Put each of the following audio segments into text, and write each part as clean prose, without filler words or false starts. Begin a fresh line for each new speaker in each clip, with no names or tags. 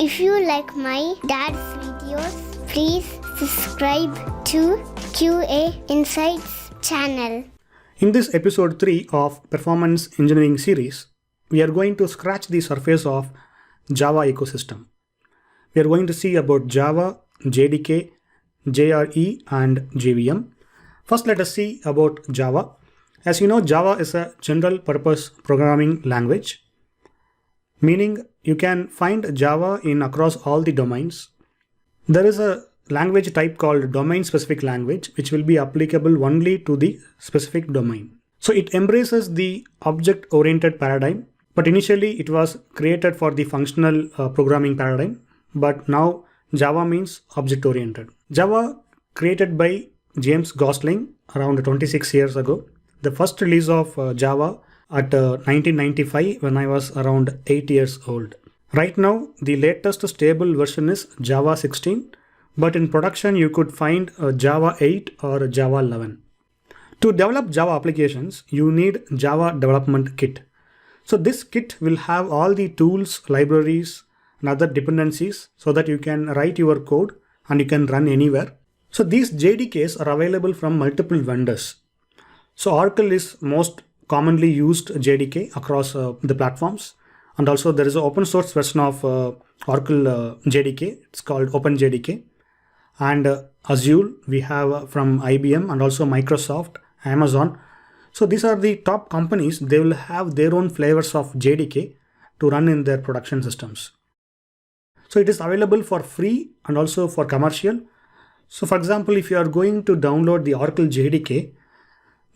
If you like my dad's videos, please subscribe to QA Insights channel.
In this episode 3 of Performance Engineering series, we are going to scratch the surface of Java ecosystem. We are going to see about Java, JDK, JRE and JVM. First, let us see about Java. As you know, Java is a general purpose programming language, meaning you can find Java in across all the domains. There is a language type called domain specific language, which will be applicable only to the specific domain. So it embraces the object oriented paradigm, but initially it was created for the functional programming paradigm. But now Java means object oriented. Java created by James Gosling around 26 years ago. The first release of Java at 1995 when I was around 8 years old. Right now, the latest stable version is Java 16, but in production you could find Java 8 or Java 11. To develop Java applications, you need Java Development Kit. So this kit will have all the tools, libraries, and other dependencies so that you can write your code and you can run anywhere. So these JDKs are available from multiple vendors. So Oracle is most commonly used JDK across the platforms, and also there is an open source version of Oracle JDK. It's called OpenJDK. And Azure we have from IBM, and also Microsoft, Amazon. So these are the top companies. They will have their own flavors of JDK to run in their production systems. So it is available for free and also for commercial. So for example, if you are going to download the Oracle JDK,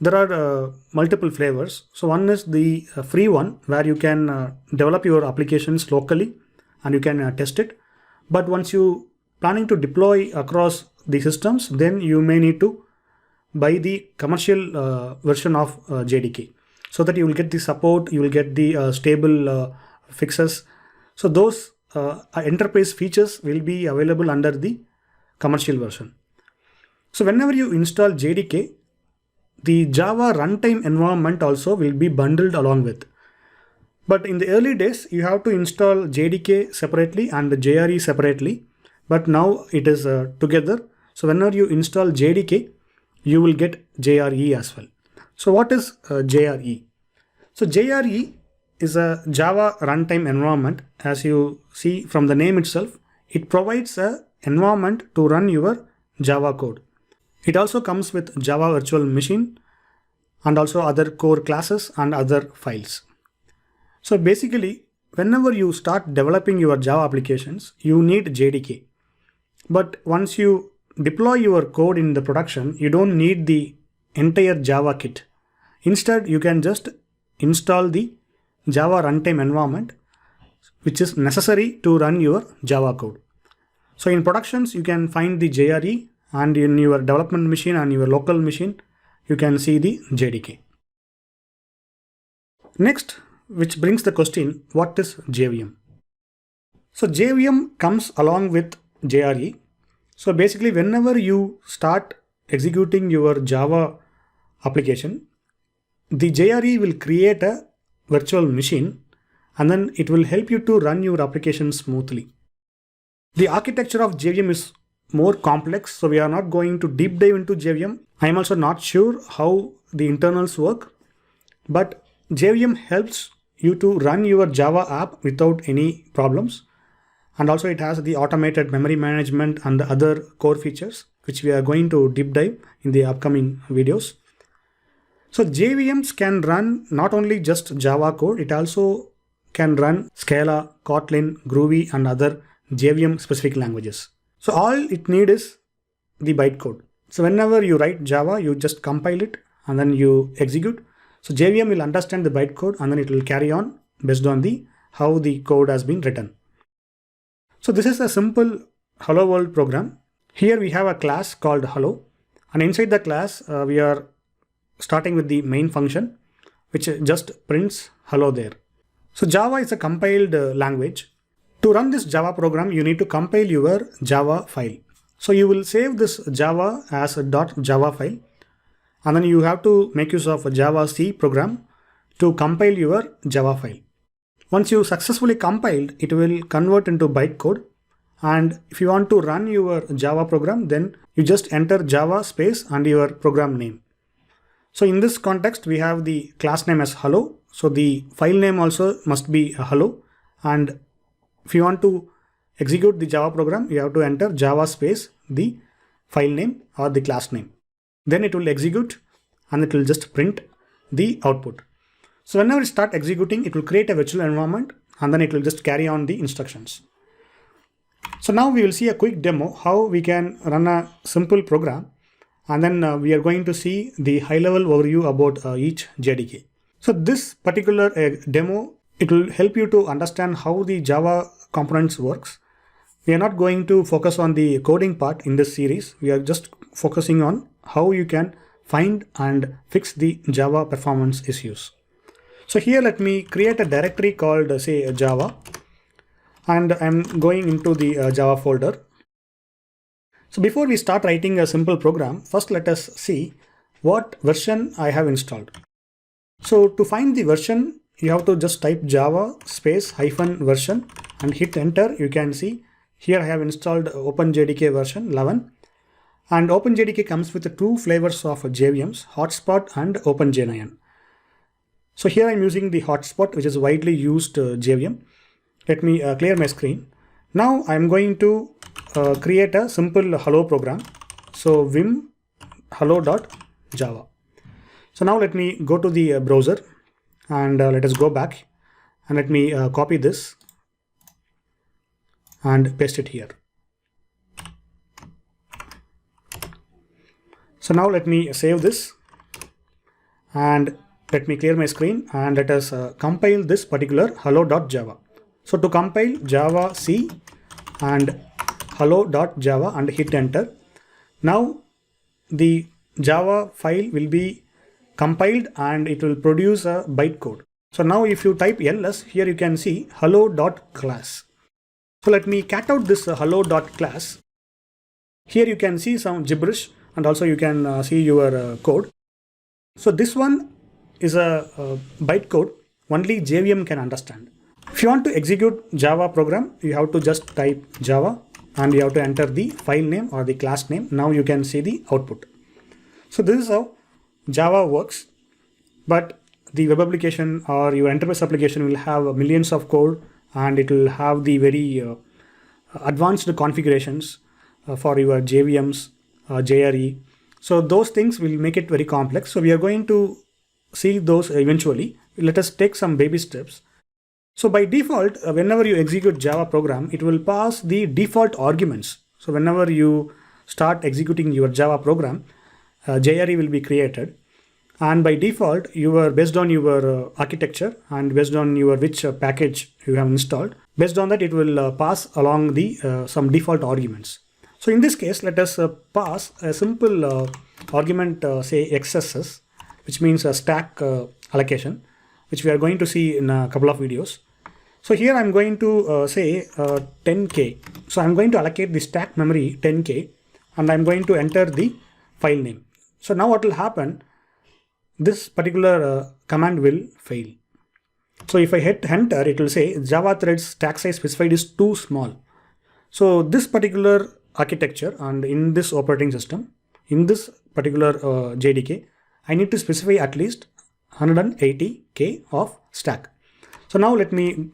there are multiple flavors. So one is the free one where you can develop your applications locally and you can test it. But once you planning to deploy across the systems, then you may need to buy the commercial version of JDK so that you will get the support, you will get the stable fixes. So those enterprise features will be available under the commercial version. So whenever you install JDK, the Java runtime environment also will be bundled along with. But in the early days, you have to install JDK separately and the JRE separately. But now it is together. So whenever you install JDK, you will get JRE as well. So what is JRE? So JRE is a Java runtime environment. As you see from the name itself, it provides an environment to run your Java code. It also comes with Java Virtual Machine and also other core classes and other files. So basically, whenever you start developing your Java applications, you need JDK. But once you deploy your code in the production, you don't need the entire Java kit. Instead, you can just install the Java runtime environment, which is necessary to run your Java code. So in productions, you can find the JRE, and in your development machine and your local machine, you can see the JDK. Next, which brings the question, what is JVM? So JVM comes along with JRE. So basically, whenever you start executing your Java application, the JRE will create a virtual machine and then it will help you to run your application smoothly. The architecture of JVM is more complex, so we are not going to deep dive into JVM. I am also not sure how the internals work, but JVM helps you to run your Java app without any problems. And also it has the automated memory management and the other core features, which we are going to deep dive in the upcoming videos. So JVMs can run not only just Java code, it also can run Scala, Kotlin, Groovy and other JVM specific languages. So all it needs is the bytecode. So whenever you write Java, you just compile it and then you execute. So JVM will understand the bytecode and then it will carry on based on how the code has been written. So this is a simple Hello World program. Here we have a class called Hello, and inside the class we are starting with the main function, which just prints hello there. So Java is a compiled language. To run this Java program, you need to compile your Java file. So you will save this Java as a .java file, and then you have to make use of a Java C program to compile your Java file. Once you successfully compiled, it will convert into bytecode. And if you want to run your Java program, then you just enter Java space and your program name. So in this context, we have the class name as hello. So the file name also must be hello. And if you want to execute the Java program, you have to enter Java space the file name or the class name. Then it will execute and it will just print the output. So whenever it start executing, it will create a virtual environment and then it will just carry on the instructions. So now we will see a quick demo how we can run a simple program, and then we are going to see the high level overview about each JDK. So this particular demo, it will help you to understand how the Java components works. We are not going to focus on the coding part in this series. We are just focusing on how you can find and fix the Java performance issues. So here let me create a directory called say Java, and I'm going into the Java folder. So before we start writing a simple program, first let us see what version I have installed. So to find the version, you have to just type Java space -version and hit enter. You can see here I have installed OpenJDK version 11, and OpenJDK comes with two flavors of JVMs, Hotspot and OpenJ9. So here I'm using the Hotspot, which is widely used JVM. Let me clear my screen. Now I'm going to create a simple hello program. So vim hello.java. So now let me go to the browser and let us go back and let me copy this and paste it here. So now let me save this and let me clear my screen and let us compile this particular hello.java. So to compile, Java C and hello.java and hit enter. Now the Java file will be compiled and it will produce a bytecode. So now if you type ls, here you can see hello.class. So let me cat out this hello.class. Here you can see some gibberish and also you can see your code. So this one is a bytecode only JVM can understand. If you want to execute Java program, you have to just type Java and you have to enter the file name or the class name. Now you can see the output. So this is how Java works, but the web application or your enterprise application will have millions of code and it will have the very advanced configurations for your JVMs, JRE. So those things will make it very complex. So we are going to see those eventually. Let us take some baby steps. So by default, whenever you execute Java program, it will pass the default arguments. So whenever you start executing your Java program, JRE will be created. And by default, based on your architecture and based on your which package you have installed, based on that it will pass along the some default arguments. So in this case, let us pass a simple argument, say XSS, which means a stack allocation, which we are going to see in a couple of videos. So here I'm going to say 10K. So I'm going to allocate the stack memory 10K and I'm going to enter the file name. So now what will happen? This particular command will fail. So if I hit enter, it will say Java threads stack size specified is too small. So this particular architecture and in this operating system, in this particular JDK, I need to specify at least 180K of stack. So now let me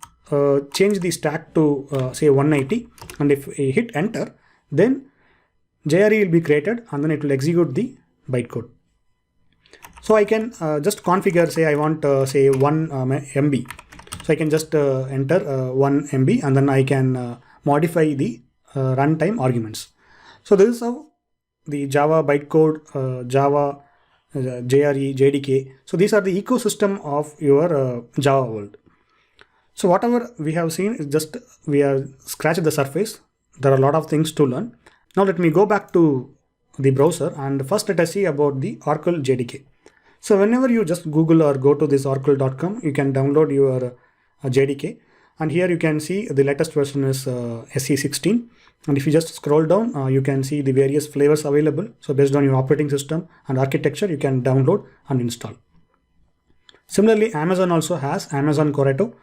change the stack to say 180, and if I hit enter, then JRE will be created and then it will execute the bytecode. So I can just configure, say I want say 1 MB. So I can just enter 1 MB and then I can modify the runtime arguments. So this is how the Java bytecode, Java JRE, JDK. So these are the ecosystem of your Java world. So whatever we have seen is just we are scratched the surface. There are a lot of things to learn. Now let me go back to the browser and first let us see about the Oracle JDK. So whenever you just Google or go to this oracle.com, you can download your JDK, and here you can see the latest version is SE16. And if you just scroll down, you can see the various flavors available. So based on your operating system and architecture, you can download and install. Similarly, Amazon also has Amazon Corretto.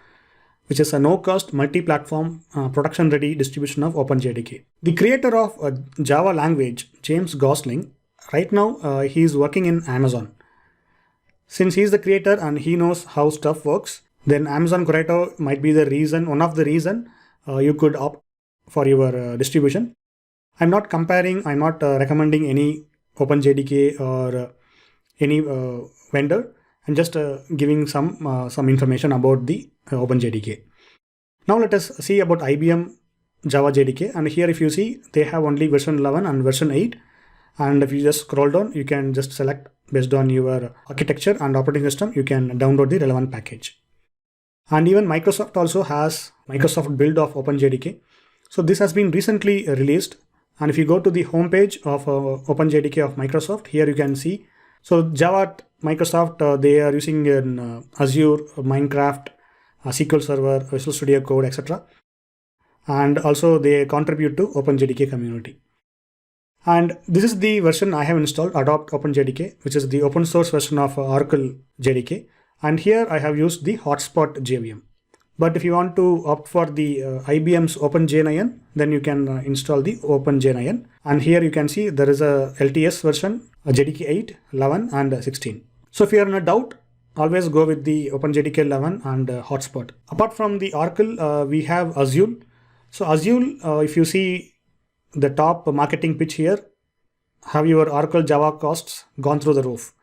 which is a no-cost, multi-platform, production-ready distribution of OpenJDK. The creator of Java language, James Gosling, right now he is working in Amazon. Since he is the creator and he knows how stuff works, then Amazon Corretto might be the reason, one of the reason you could opt for your distribution. I'm not recommending any OpenJDK or any vendor. I'm just giving some information about the OpenJDK. Now let us see about IBM Java JDK, and here if you see, they have only version 11 and version 8, and if you just scroll down, you can just select based on your architecture and operating system, you can download the relevant package. And even Microsoft also has Microsoft build of OpenJDK. So this has been recently released, and if you go to the homepage of OpenJDK of Microsoft, here you can see. So Java Microsoft, they are using in Azure, Minecraft, SQL Server, Visual Studio Code, etc. And also they contribute to OpenJDK community. And this is the version I have installed, Adopt OpenJDK, which is the open source version of Oracle JDK. And here I have used the Hotspot JVM. But if you want to opt for the IBM's OpenJ9, then you can install the OpenJ9. And here you can see there is a LTS version, a JDK 8, 11 and 16. So if you are in a doubt, always go with the OpenJDK 11 and Hotspot. Apart from the Oracle, we have Azure. So Azure, if you see the top marketing pitch here, have your Oracle Java costs gone through the roof.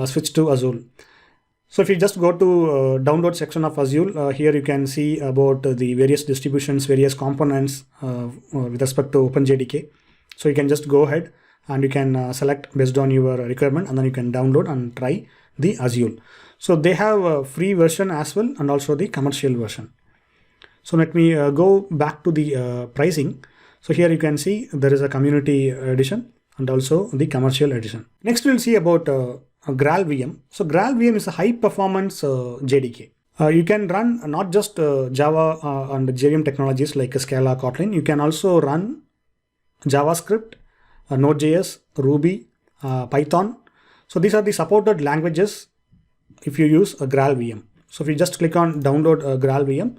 Switch to Azure. So if you just go to download section of Azure, here you can see about the various distributions, various components with respect to OpenJDK. So you can just go ahead and you can select based on your requirement, and then you can download and try the Azure. So they have a free version as well and also the commercial version. So let me go back to the pricing. So here you can see there is a community edition and also the commercial edition. Next we'll see about GraalVM. So GraalVM is a high performance JDK. You can run not just Java and JVM technologies like Scala, Kotlin. You can also run JavaScript, Node.js, Ruby, Python. So these are the supported languages if you use a GraalVM. So if you just click on download GraalVM,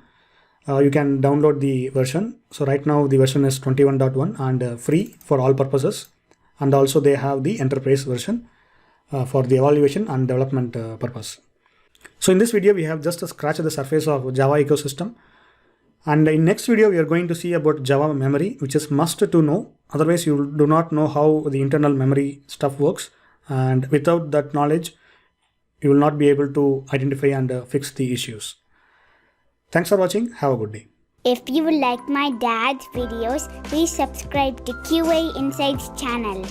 you can download the version. So right now the version is 21.1 and free for all purposes. And also they have the enterprise version for the evaluation and development purpose. So in this video, we have just scratched the surface of Java ecosystem. And in next video, we are going to see about Java memory, which is must to know. Otherwise, you do not know how the internal memory stuff works. And without that knowledge, you will not be able to identify and fix the issues. Thanks for watching. Have a good day.
If you like my dad's videos, please subscribe to QA Insights channel.